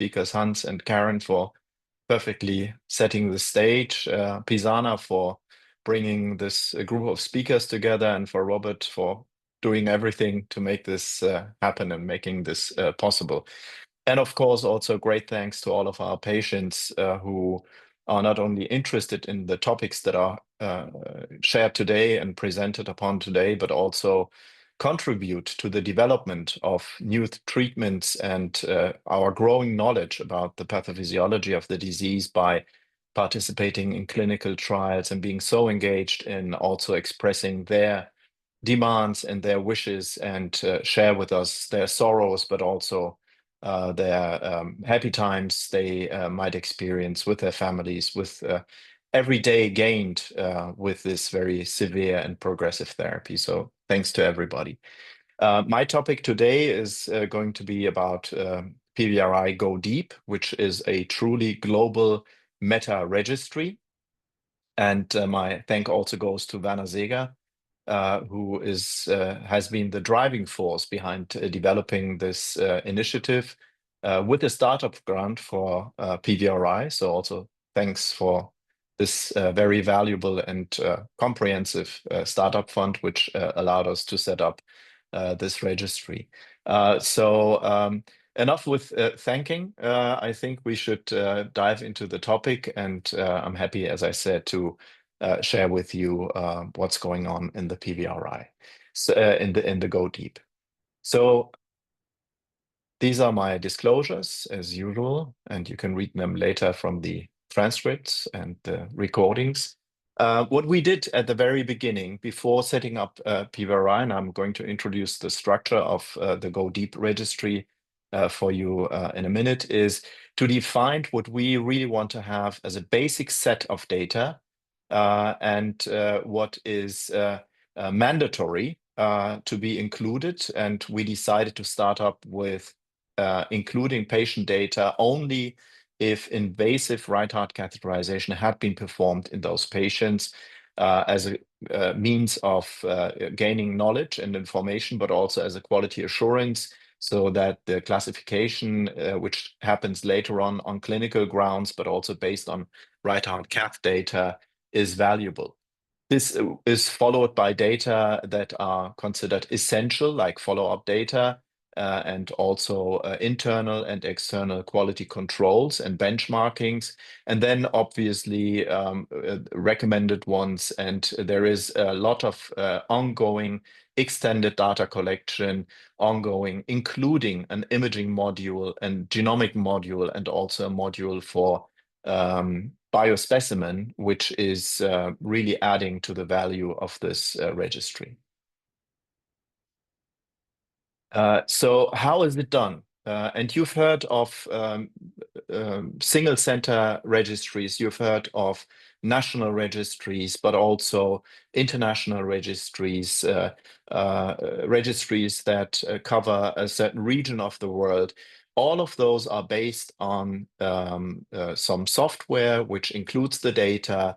speakers, Hans and Karen, for perfectly setting the stage, Pisana for bringing this group of speakers together, and for Robert for doing everything to make this happen and making this possible. And of course, also great thanks to all of our patients who are not only interested in the topics that are shared today and presented upon today, but also contribute to the development of new treatments and our growing knowledge about the pathophysiology of the disease by participating in clinical trials and being so engaged in also expressing their demands and their wishes, and share with us their sorrows, but also their happy times they might experience with their families, with every day gained with this very severe and progressive therapy. So thanks to everybody. My topic today is going to be about PVRI GoDeep, which is a truly global meta-registry. And my thank also goes to Werner Seeger, who has been the driving force behind developing this initiative with a startup grant for PVRI. So also thanks for this very valuable and comprehensive startup fund, which allowed us to set up this registry. Enough with thanking. I think we should dive into the topic, and I'm happy, as I said, to share with you what's going on in the PVRI, so, in the GoDeep. So these are my disclosures as usual, and you can read them later from the transcripts and the recordings. What we did at the very beginning, before setting up PVRI, and I'm going to introduce the structure of the GoDeep registry for you in a minute, is to define what we really want to have as a basic set of data and what is mandatory to be included. And we decided to start up with including patient data only if invasive right heart catheterization had been performed in those patients as a means of gaining knowledge and information, but also as a quality assurance, so that the classification, which happens later on clinical grounds, but also based on right heart cath data, is valuable. This is followed by data that are considered essential, like follow-up data, and also internal and external quality controls and benchmarkings, and then obviously recommended ones. And there is a lot of ongoing extended data collection ongoing, including an imaging module and genomic module, and also a module for biospecimen, which is really adding to the value of this registry. So how is it done? And you've heard of single center registries, you've heard of national registries, but also international registries, registries that cover a certain region of the world. All of those are based on some software which includes the data.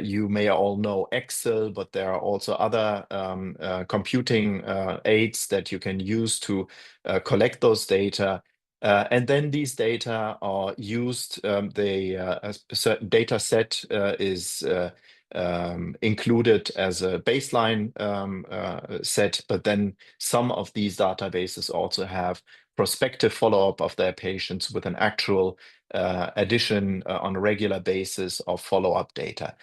You may all know Excel, but there are also other computing aids that you can use to collect those data. And then these data are used, a certain data set is included as a baseline set, but then some of these databases also have prospective follow-up of their patients with an actual addition on a regular basis of follow-up data.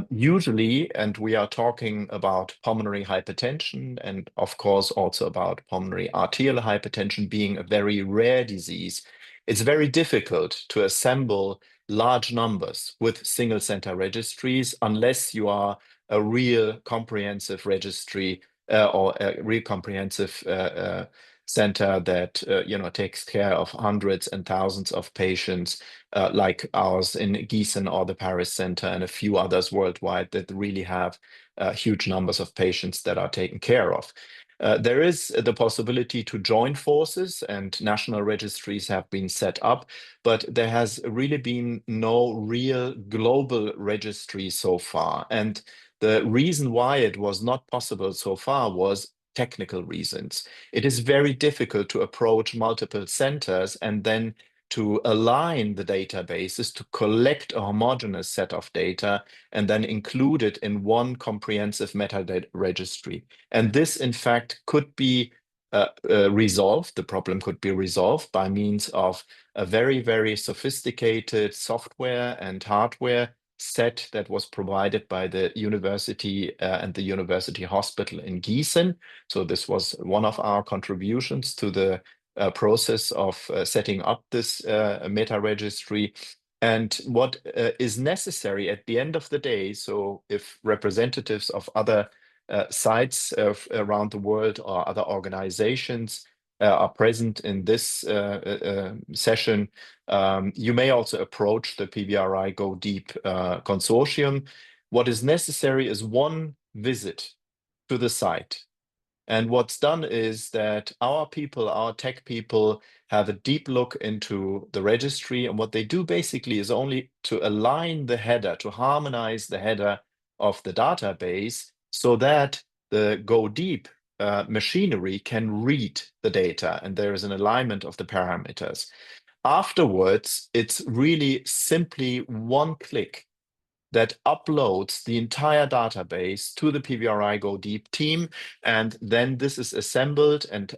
Usually, and we are talking about pulmonary hypertension, and of course also about pulmonary arterial hypertension being a very rare disease, it's very difficult to assemble large numbers with single center registries unless you are a real comprehensive registry or a real comprehensive center that takes care of hundreds and thousands of patients, like ours in Gießen or the Paris Center and a few others worldwide that really have huge numbers of patients that are taken care of. There is the possibility to join forces, and national registries have been set up, but there has really been no real global registry so far. And the reason why it was not possible so far was technical reasons. It is very difficult to approach multiple centers and then to align the databases, to collect a homogeneous set of data, and then include it in one comprehensive meta-registry. And this, in fact, could be resolved. The problem could be resolved by means of a very, very sophisticated software and hardware set that was provided by the university and the university hospital in Gießen. So this was one of our contributions to the process of setting up this meta-registry. And what is necessary at the end of the day, so if representatives of other sites around the world or other organizations are present in this session, you may also approach the PVRI GoDeep consortium. What is necessary is one visit to the site. And what's done is that our people, our tech people, have a deep look into the registry. And what they do basically is only to align the header, to harmonize the header of the database so that the GoDeep machinery can read the data and there is an alignment of the parameters. Afterwards, it's really simply one click that uploads the entire database to the PVRI GoDeep team. And then this is assembled and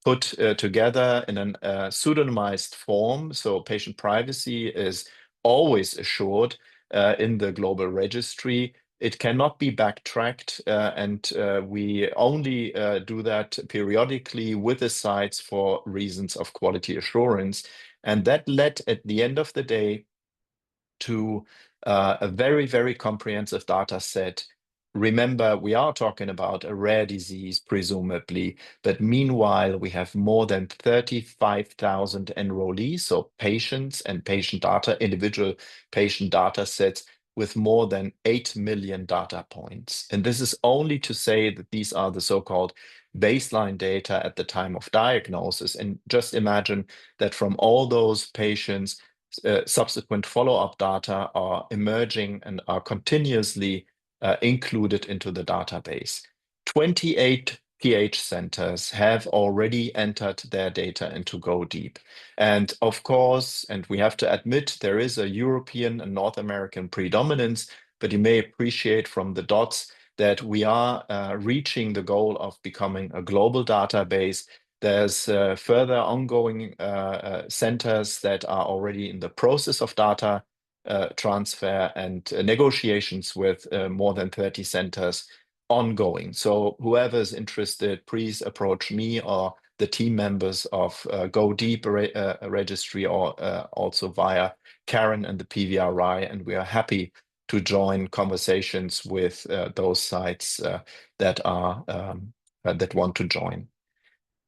put together in a pseudonymized form. So patient privacy is always assured in the global registry. It cannot be backtracked, and we only do that periodically with the sites for reasons of quality assurance. And that led, at the end of the day, to a very, very comprehensive data set. Remember, we are talking about a rare disease, presumably, but meanwhile, we have more than 35,000 enrollees, so patients and patient data, individual patient data sets with more than 8 million data points. And this is only to say that these are the so-called baseline data at the time of diagnosis. And just imagine that from all those patients, subsequent follow-up data are emerging and are continuously included into the database. 28 PH centers have already entered their data into GoDeep. And of course, and we have to admit, there is a European and North American predominance, but you may appreciate from the dots that we are reaching the goal of becoming a global database. There's further ongoing centers that are already in the process of data transfer and negotiations with more than 30 centers ongoing. So whoever is interested, please approach me or the team members of GoDeep registry or also via Karen and the PVRI, and we are happy to join conversations with those sites that want to join.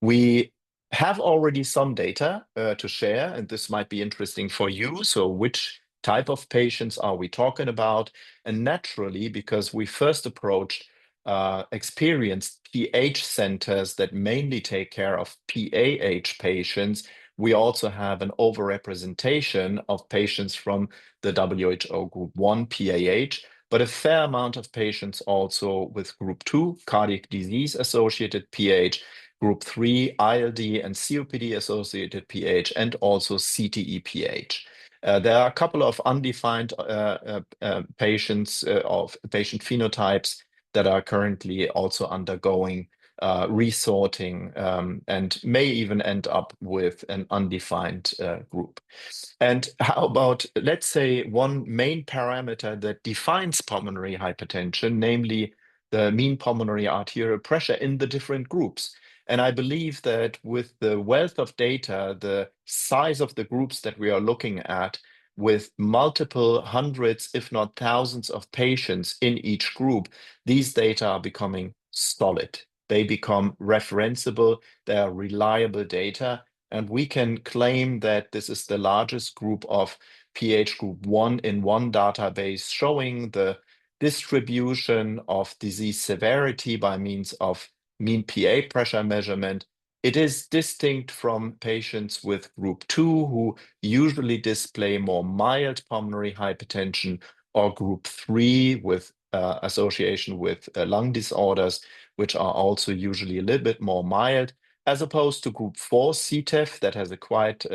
We have already some data to share, and this might be interesting for you. So which type of patients are we talking about? And naturally, because we first approached experienced PH centers that mainly take care of PAH patients, we also have an overrepresentation of patients from the WHO Group 1 PAH, but a fair amount of patients also with Group 2 cardiac disease associated PH, Group 3 ILD and COPD associated PH, and also CTE-PH. There are a couple of undefined patients of patient phenotypes that are currently also undergoing resorting and may even end up with an undefined group. And how about, let's say, one main parameter that defines pulmonary hypertension, namely the mean pulmonary arterial pressure in the different groups. And I believe that with the wealth of data, the size of the groups that we are looking at, with multiple hundreds, if not thousands of patients in each group, these data are becoming solid. They become referenceable, they are reliable data, and we can claim that this is the largest group of PH group 1 in one database, showing the distribution of disease severity by means of mean PA pressure measurement. It is distinct from patients with group 2 who usually display more mild pulmonary hypertension, or group 3 with association with lung disorders, which are also usually a little bit more mild, as opposed to group 4 CTEPH that has a quite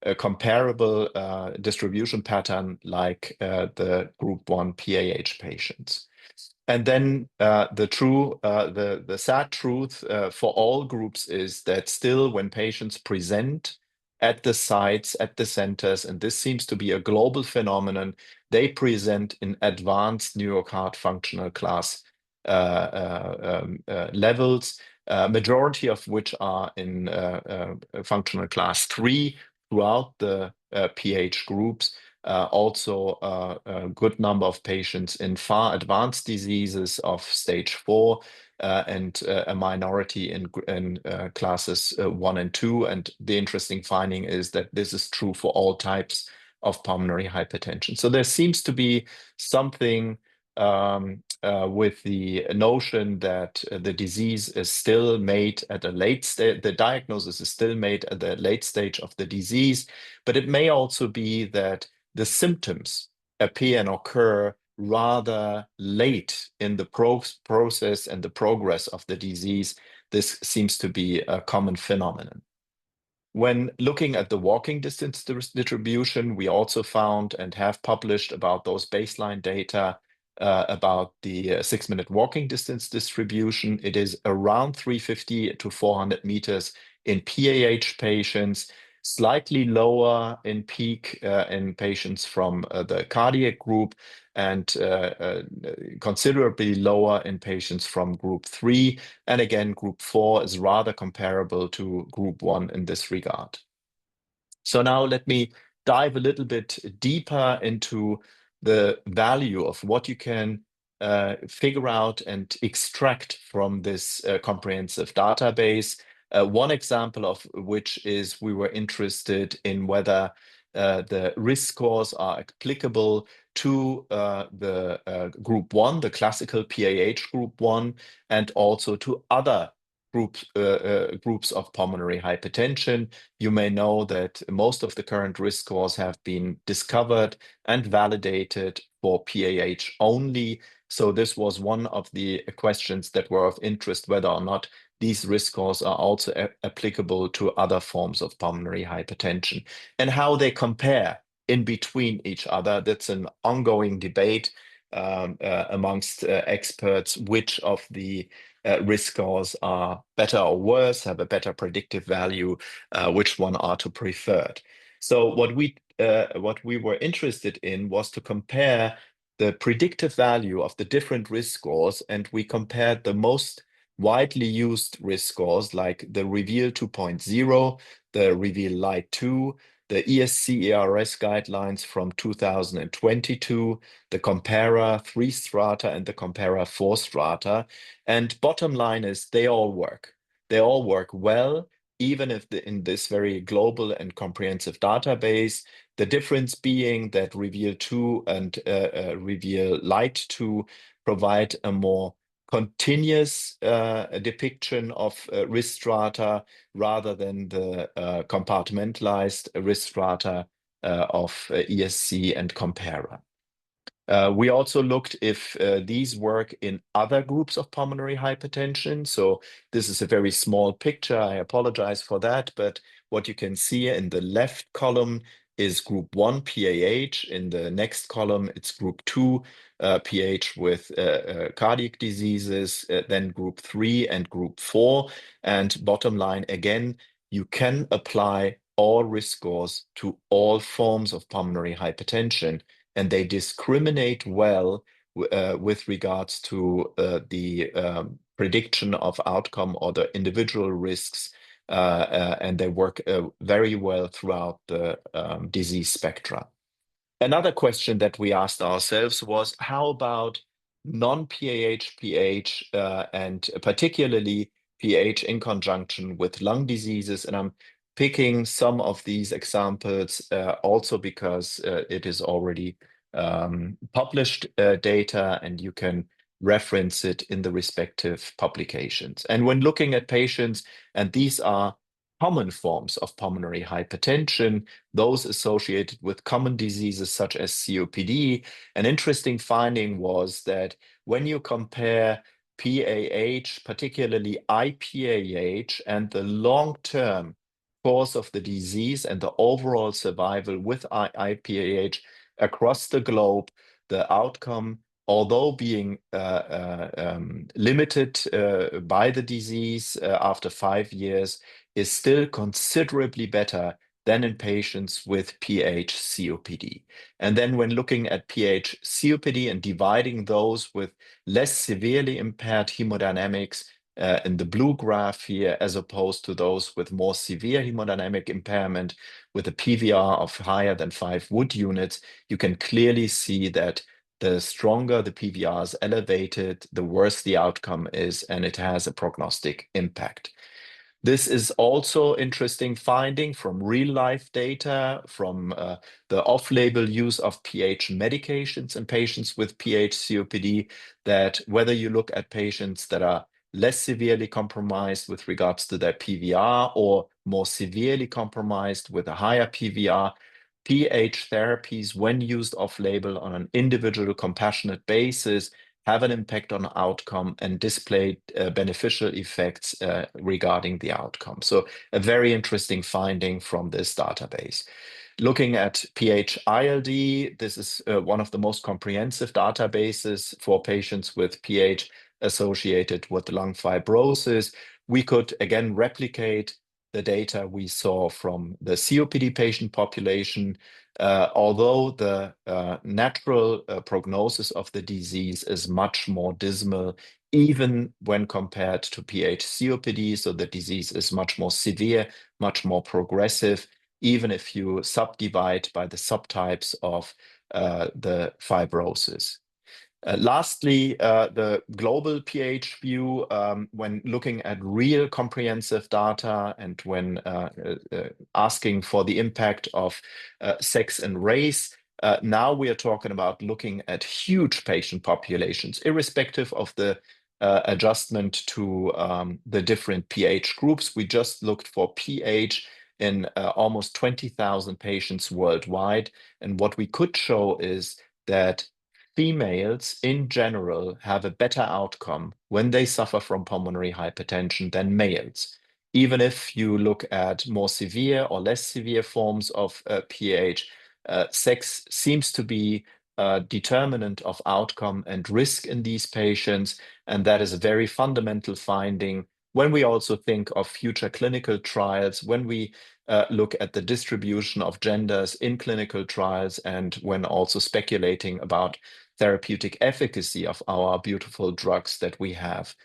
a comparable distribution pattern like the group 1 PAH patients. And then the sad truth for all groups is that still when patients present at the sites, at the centers, and this seems to be a global phenomenon, they present in advanced New York Heart Functional Class levels, majority of which are in functional class 3 throughout the PH groups. Also, a good number of patients in far advanced diseases of stage 4 and a minority in classes 1 and 2. And the interesting finding is that this is true for all types of pulmonary hypertension. So there seems to be something with the notion that the disease is still made at a late stage, the diagnosis is still made at the late stage of the disease, but it may also be that the symptoms appear and occur rather late in the process and the progress of the disease. This seems to be a common phenomenon. When looking at the walking distance distribution, we also found and have published about those baseline data about the 6-minute walking distance distribution. It is around 350 to 400 meters in PAH patients, slightly lower in peak in patients from the cardiac group, and considerably lower in patients from group 3. And again, group 4 is rather comparable to group 1 in this regard. So now let me dive a little bit deeper into the value of what you can figure out and extract from this comprehensive database. One example of which is we were interested in whether the risk scores are applicable to the group 1, the classical PAH group 1, and also to other groups of pulmonary hypertension. You may know that most of the current risk scores have been discovered and validated for PAH only. So this was one of the questions that were of interest, whether or not these risk scores are also applicable to other forms of pulmonary hypertension and how they compare in between each other. That's an ongoing debate amongst experts, which of the risk scores are better or worse, have a better predictive value, which one are to preferred. So what we were interested in was to compare the predictive value of the different risk scores, and we compared the most widely used risk scores like the REVEAL 2.0, the REVEAL Lite 2, the ESC-ERS guidelines from 2022, the Compara 3 strata and the Compara 4 strata. And bottom line is they all work. They all work well, even if in this very global and comprehensive database, the difference being that REVEAL 2 and REVEAL Lite 2 provide a more continuous depiction of risk strata rather than the compartmentalized risk strata of ESC and Compara. We also looked if these work in other groups of pulmonary hypertension. So this is a very small picture. I apologize for that. But what you can see in the left column is group 1 PAH. In the next column, it's group 2 PH with cardiac diseases, then group 3 and group 4. And bottom line, again, you can apply all risk scores to all forms of pulmonary hypertension, and they discriminate well with regards to the prediction of outcome or the individual risks, and they work very well throughout the disease spectra. Another question that we asked ourselves was, how about non-PAH PH and particularly PH in conjunction with lung diseases? And I'm picking some of these examples also because it is already published data and you can reference it in the respective publications. And when looking at patients, and these are common forms of pulmonary hypertension, those associated with common diseases such as COPD, an interesting finding was that when you compare PAH, particularly IPAH, and the long-term course of the disease and the overall survival with IPAH across the globe, the outcome, although being limited by the disease after 5 years, is still considerably better than in patients with PH-COPD. And then when looking at PH-COPD and dividing those with less severely impaired hemodynamics in the blue graph here, as opposed to those with more severe hemodynamic impairment with a PVR of higher than 5 Wood units, you can clearly see that the stronger the PVR is elevated, the worse the outcome is, and it has a prognostic impact. This is also interesting finding from real-life data from the off-label use of PH medications in patients with PH-COPD, that whether you look at patients that are less severely compromised with regards to their PVR or more severely compromised with a higher PVR, PH therapies, when used off-label on an individual compassionate basis, have an impact on outcome and display beneficial effects regarding the outcome. So a very interesting finding from this database. Looking at PH-ILD, this is one of the most comprehensive databases for patients with PH associated with lung fibrosis. We could again replicate the data we saw from the COPD patient population, although the natural prognosis of the disease is much more dismal, even when compared to PH-COPD. So the disease is much more severe, much more progressive, even if you subdivide by the subtypes of the fibrosis. Lastly, the global PH view, when looking at real comprehensive data and when asking for the impact of sex and race, now we are talking about looking at huge patient populations, irrespective of the adjustment to the different PH groups. We just looked for PH in almost 20,000 patients worldwide. And what we could show is that females in general have a better outcome when they suffer from pulmonary hypertension than males. Even if you look at more severe or less severe forms of PH, sex seems to be a determinant of outcome and risk in these patients. And that is a very fundamental finding when we also think of future clinical trials, when we look at the distribution of genders in clinical trials, and when also speculating about therapeutic efficacy of our beautiful drugs that we have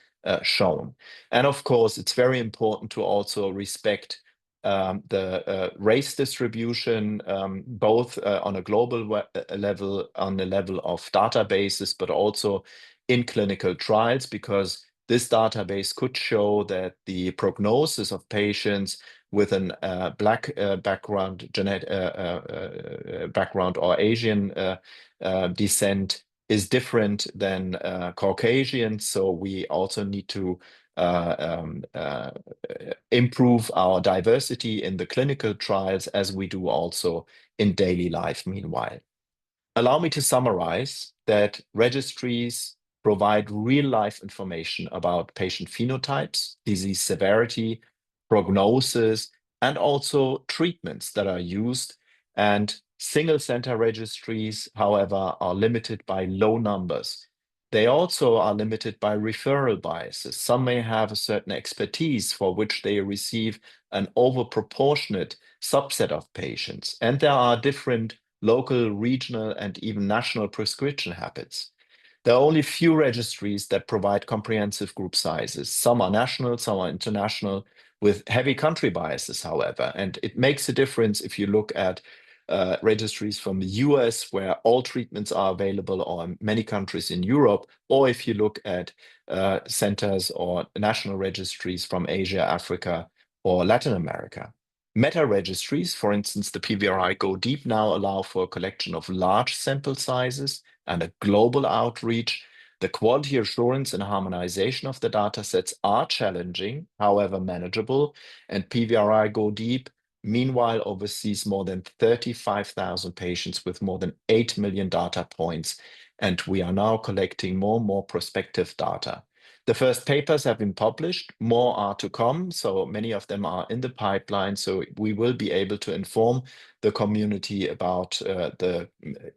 shown. And of course, it's very important to also respect the race distribution, both on a global level, on the level of databases, but also in clinical trials, because this database could show that the prognosis of patients with a Black background, background or Asian descent is different than Caucasians. So we also need to improve our diversity in the clinical trials, as we do also in daily life meanwhile. Allow me to summarize that registries provide real-life information about patient phenotypes, disease severity, prognosis, and also treatments that are used. And single-center registries, however, are limited by low numbers. They also are limited by referral biases. Some may have a certain expertise for which they receive an overproportionate subset of patients. And there are different local, regional, and even national prescription habits. There are only few registries that provide comprehensive group sizes. Some are national, some are international, with heavy country biases, however. And it makes a difference if you look at registries from the US, where all treatments are available, or in many countries in Europe, or if you look at centers or national registries from Asia, Africa, or Latin America. Meta-registries, for instance, the PVRI GoDeep, now allow for a collection of large sample sizes and a global outreach. The quality assurance and harmonization of the data sets are challenging, however manageable, and PVRI GoDeep meanwhile oversees more than 35,000 patients with more than 8 million data points, and we are now collecting more and more prospective data. The first papers have been published, more are to come, so many of them are in the pipeline, so we will be able to inform the community about the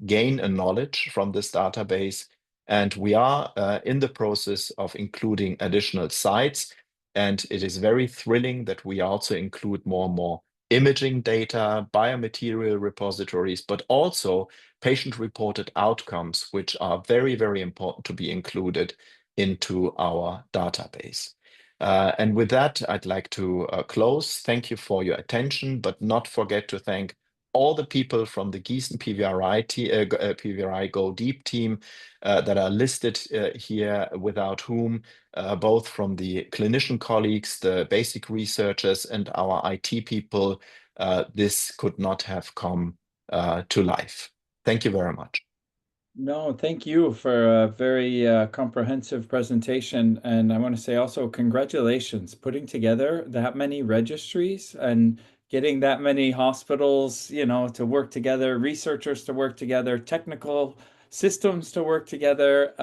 gain in knowledge from this database. And we are in the process of including additional sites, and it is very thrilling that we also include more and more imaging data, biomaterial repositories, but also patient-reported outcomes, which are very, very important to be included into our database. And with that, I'd like to close. Thank you for your attention, but not forget to thank all the people from the Gießen PVRI GoDeep team that are listed here, without whom both from the clinician colleagues, the basic researchers, and our IT people, this could not have come to life. Thank you very much. No, thank you for a very comprehensive presentation. And I want to say also congratulations, putting together that many registries and getting that many hospitals, to work together, researchers to work together, technical systems to work together.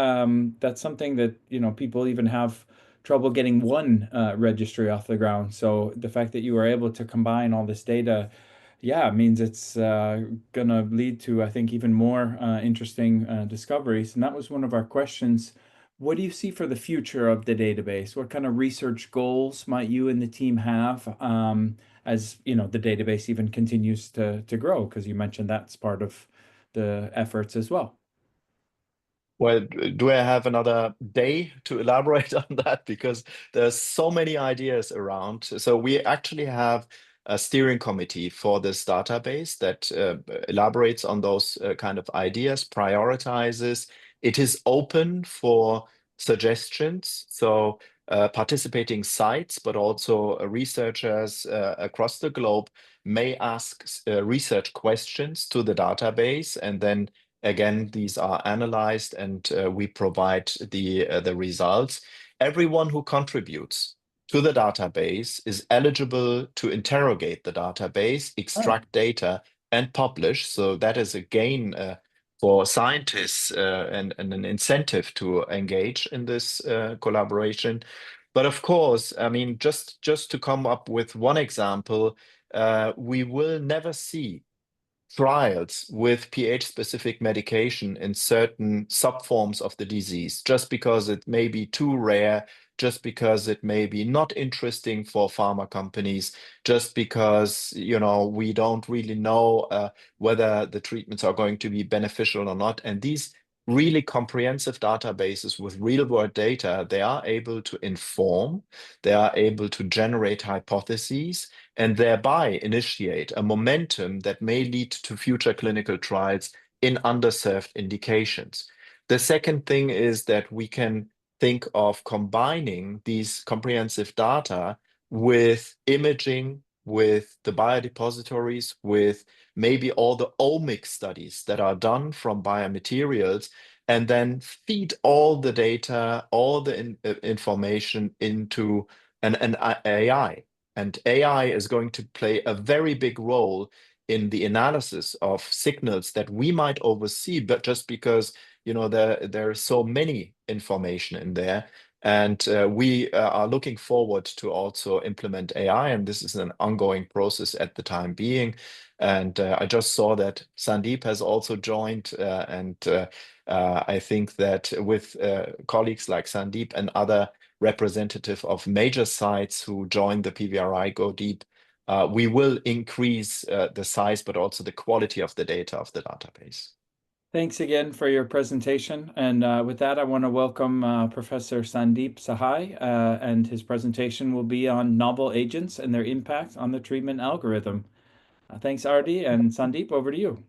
That's something that, people even have trouble getting one registry off the ground. So the fact that you were able to combine all this data, yeah, it means it's going to lead to, I think, even more interesting discoveries. And that was one of our questions. What do you see for the future of the database? What kind of research goals might you and the team have as the database even continues to grow? Because you mentioned that's part of the efforts as well. Well, do I have another day to elaborate on that? Because there's so many ideas around. So we actually have a steering committee for this database that elaborates on those kind of ideas, prioritizes. It is open for suggestions. So participating sites, but also researchers across the globe may ask research questions to the database, and then again, these are analyzed and we provide the results. Everyone who contributes to the database is eligible to interrogate the database, Oh, extract data, and publish. So that is a gain for scientists and an incentive to engage in this collaboration. But of course, I mean, just to come up with one example, we will never see trials with pH-specific medication in certain subforms of the disease, just because it may be too rare, just because it may be not interesting for pharma companies, just because, we don't really know whether the treatments are going to be beneficial or not. And these really comprehensive databases with real-world data, they are able to inform, they are able to generate hypotheses, and thereby initiate a momentum that may lead to future clinical trials in underserved indications. The second thing is that we can think of combining these comprehensive data with imaging, with the biodepositories, with maybe all the omics studies that are done from biomaterials, and then feed all the data, all the information into an AI. And AI is going to play a very big role in the analysis of signals that we might oversee, but just because there are so many information in there. And we are looking forward to also implement AI, and this is an ongoing process at the time being. And I just saw that Sandeep has also joined, and I think that with colleagues like Sandeep and other representative of major sites who join the PVRI GoDeep, we will increase the size, but also the quality of the data of the database. thanks again for your presentation. And with that, I want to welcome Professor Sandeep Sahai, and his presentation will be on novel agents and their impact on the treatment algorithm. Thanks, Ardi, and Sandeep, over to you.